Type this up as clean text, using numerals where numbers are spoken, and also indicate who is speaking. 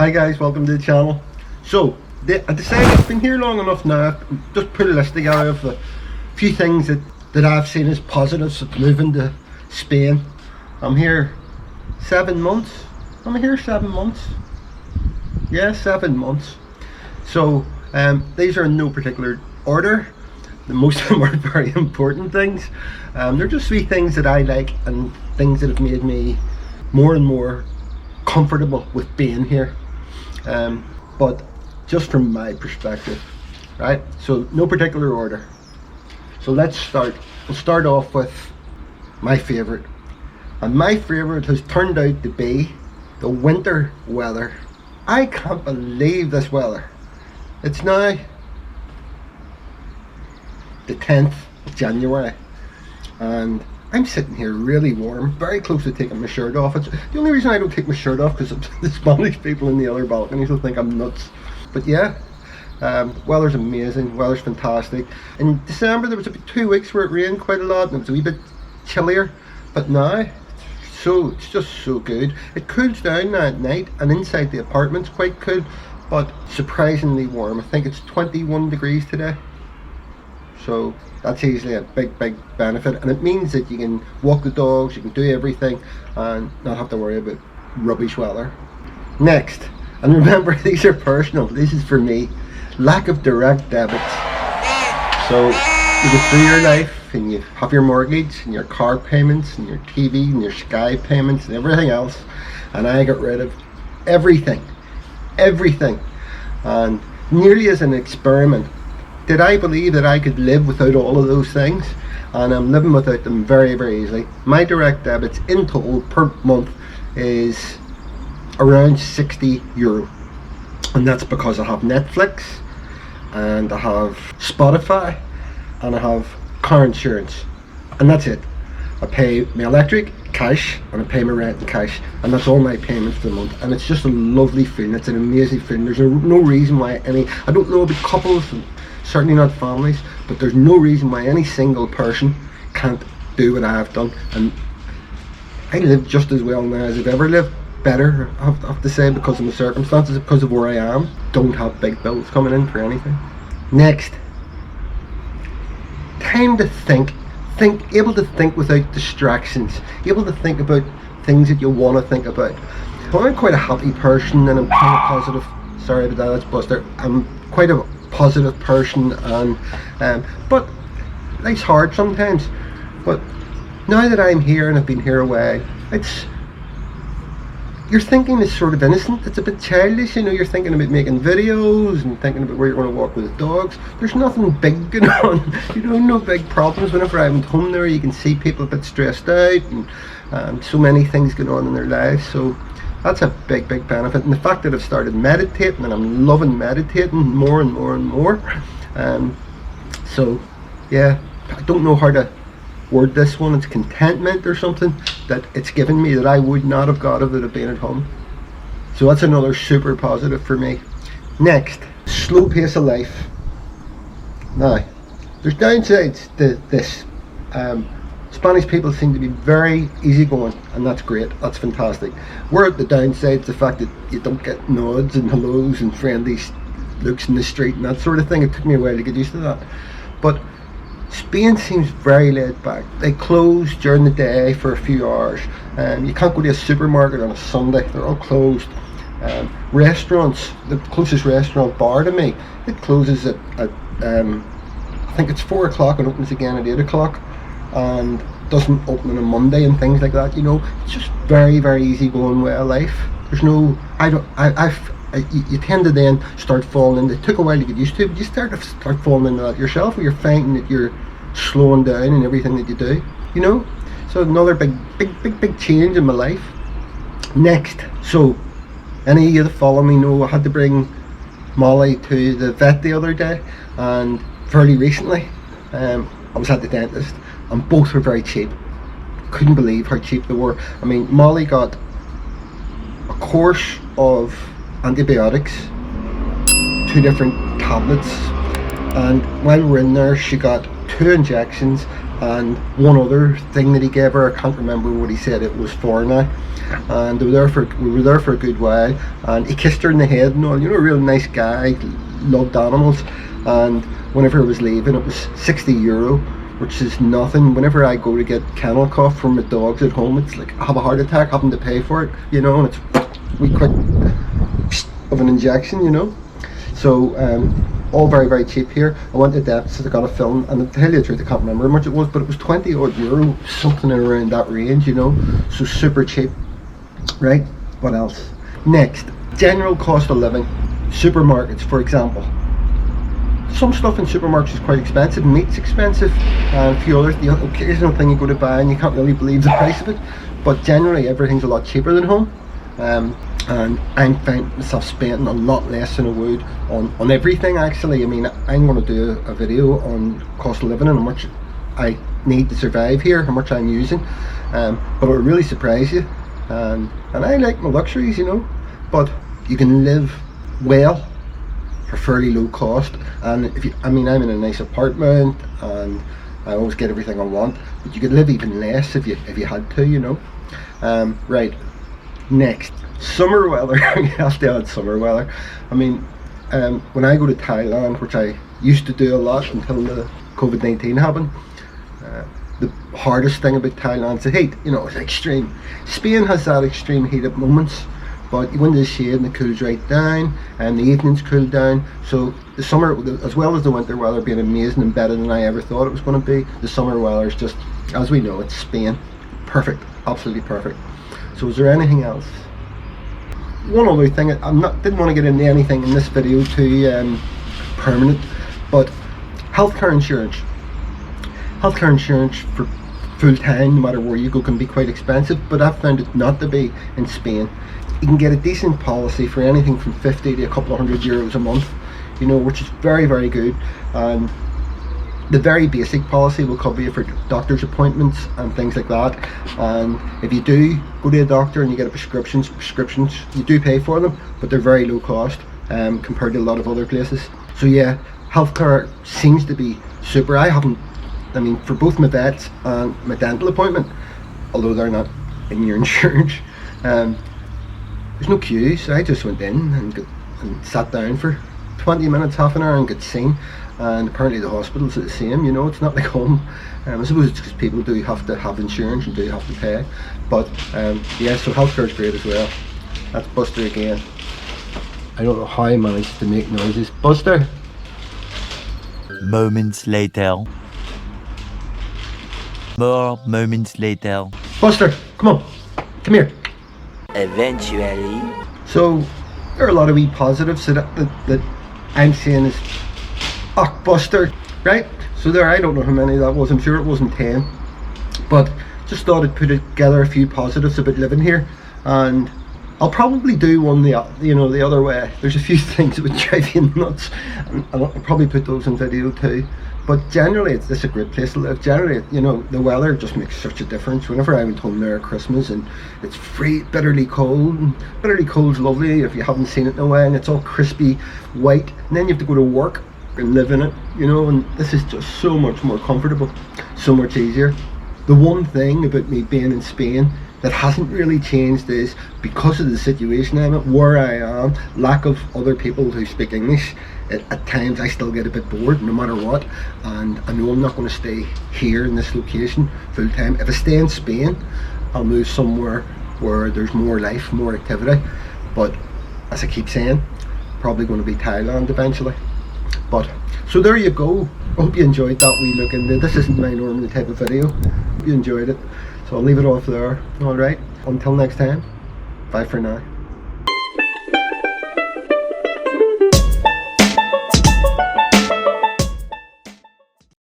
Speaker 1: Hi guys, welcome to the channel. So, I decided I've been here long enough now. I've just put a list together of a few things that I've seen as positives of moving to Spain. I'm here 7 months. I'm here 7 months. Yeah, 7 months. So, these are in no particular order. Most of them are very important things. They're just three things that I like and things that have made me more and more comfortable with being here. But just from my perspective, right? So no particular order. So let's start. We'll start off with my favourite. And my favourite has turned out to be the winter weather. I can't believe this weather. It's now the 10th of January and I'm sitting here really warm, very close to taking my shirt off. It's the only reason I don't take my shirt off because the Spanish people in the other balconies will think I'm nuts. But yeah, weather's amazing, weather's fantastic. In December there was about 2 weeks where it rained quite a lot and it was a wee bit chillier, but now it's just so good. It cools down now at night and inside the apartment's quite cool, but surprisingly warm. I think it's 21 degrees today. So that's easily a big benefit, and it means that you can walk the dogs, you can do everything and not have to worry about rubbish weather. Next, and remember these are personal, this is for me, lack of direct debits. So you go through your life and you have your mortgage and your car payments and your TV and your Sky payments and everything else, and I got rid of everything, and nearly as an experiment did I believe that I could live without all of those things, and I'm living without them very easily. My direct debits in total per month is around €60, and that's because I have Netflix and I have Spotify and I have car insurance, and that's it. I pay my electric cash and I pay my rent in cash, and that's all my payments for the month, and it's just a lovely feeling. It's an amazing feeling. There's no reason why I don't know about couples and certainly not families, but there's no reason why any single person can't do what I have done, and I live just as well now as I've ever lived, better I have to say, because of my circumstances, because of where I am. Don't have big bills coming in for anything. Next, time to think, able to think without distractions, able to think about things that you want to think about. I'm quite a happy person and I'm kind of positive. Sorry about that, that's Buster. I'm quite a positive person, and but life's hard sometimes. But now that I'm here and I've been here a while, your thinking is sort of innocent. It's a bit childish, you know. You're thinking about making videos and thinking about where you're going to walk with the dogs. There's nothing big going on, you know, no big problems. Whenever I went home there, you can see people a bit stressed out and so many things going on in their lives. So that's a big benefit, and the fact that I've started meditating and I'm loving meditating more and more. So yeah, I don't know how to word this one. It's contentment or something that it's given me that I would not have got if it had been at home. So that's another super positive for me. Next, slow pace of life. Now, there's downsides to this. Spanish people seem to be very easygoing, and that's great, that's fantastic. Where at the downsides, the fact that you don't get nods and hellos and friendly looks in the street and that sort of thing. It took me a while to get used to that. But Spain seems very laid back. They close during the day for a few hours. You can't go to a supermarket on a Sunday, they're all closed. Restaurants, the closest restaurant bar to me, it closes at I think it's 4 o'clock and opens again at 8 o'clock. And doesn't open on a Monday and things like that, you know. It's just very easy going way of life. There's no, you tend to then start falling into, it took a while to get used to it, but you start falling into that yourself, where you're finding that you're slowing down in everything that you do, you know. So another big change in my life. Next, so any of you that follow me know I had to bring Molly to the vet the other day, and fairly recently I was at the dentist, and both were very cheap. Couldn't believe how cheap they were. I mean, Molly got a course of antibiotics, 2 different tablets, and while we're in there she got 2 injections and one other thing that he gave her. I can't remember what he said it was for now. and we were there for a good while, and he kissed her in the head and all, you know, a real nice guy, loved animals. And whenever I was leaving, it was €60, which is nothing. Whenever I go to get kennel cough from my dogs at home, it's like I have a heart attack having to pay for it, you know, and it's we quick of an injection, you know. So all very, very cheap here. I went to Debits, so I got a film, and to tell you the truth, I can't remember how much it was, but it was 20 odd euro, something around that range, you know, so super cheap. Right, what else? Next, general cost of living. Supermarkets, for example. Some stuff in supermarkets is quite expensive. Meat's expensive, and a few others. The occasional thing you go to buy and you can't really believe the price of it, but generally everything's a lot cheaper than home. And I'm finding myself spending a lot less than I would on everything, actually. I mean, I'm going to do a video on cost of living and how much I need to survive here, how much I'm using, but it'll really surprise you. And I like my luxuries, you know, but you can live well for fairly low cost. And I'm in a nice apartment and I always get everything I want, but you could live even less if you had to, you know. Right, next, summer weather. You have to add summer weather. I mean, when I go to Thailand, which I used to do a lot until the COVID-19 happened, the hardest thing about Thailand is the heat. You know, it's extreme. Spain has that extreme heat at moments, but you go into the shade and it cools right down, and the evenings cool down. So the summer, as well as the winter weather being amazing and better than I ever thought it was going to be, the summer weather is just, as we know, it's Spain. Perfect, absolutely perfect. So is there anything else? One other thing, didn't want to get into anything in this video too permanent, but healthcare insurance. Healthcare insurance for full time, no matter where you go, can be quite expensive, but I've found it not to be in Spain. You can get a decent policy for anything from 50 to a couple of €100 a month, you know, which is very, very good. And the very basic policy will cover you for doctor's appointments and things like that. And if you do go to a doctor and you get prescriptions, you do pay for them, but they're very low cost compared to a lot of other places. So yeah, healthcare seems to be super. I mean, for both my vets and my dental appointment, although they're not in your insurance, there's no queues. I just went in and sat down for 20 minutes, half an hour, and got seen. And apparently the hospitals are the same, you know, it's not like home. I suppose it's because people do have to have insurance and do have to pay. But yeah, so healthcare is great as well. That's Buster again. I don't know how he managed to make noises. Buster!
Speaker 2: Moments later. More moments later.
Speaker 1: Buster, come on, come here.
Speaker 2: Eventually.
Speaker 1: So there are a lot of wee positives that I'm seeing is, oh, Buster, right? So there, I don't know how many that was. I'm sure it wasn't 10, but just thought I'd put together a few positives about living here, and I'll probably do one the other way. There's a few things that would drive you nuts, and I'll probably put those in video too. But generally, it's a great place to live. Generally, you know, the weather just makes such a difference. Whenever I went home there at Christmas, and it's bitterly cold. And bitterly cold's lovely if you haven't seen it in a while, and it's all crispy white. And then you have to go to work and live in it, you know. And this is just so much more comfortable, so much easier. The one thing about me being in Spain that hasn't really changed is because of the situation I'm at, where I am, lack of other people who speak English. At times I still get a bit bored no matter what, and I know I'm not going to stay here in this location full time. If I stay in Spain, I'll move somewhere where there's more life, more activity. But as I keep saying, probably going to be Thailand eventually. But so there you go. I hope you enjoyed that wee look into this. Isn't my normal type of video. Hope you enjoyed it. So I'll leave it off there. Alright, until next time, bye for now.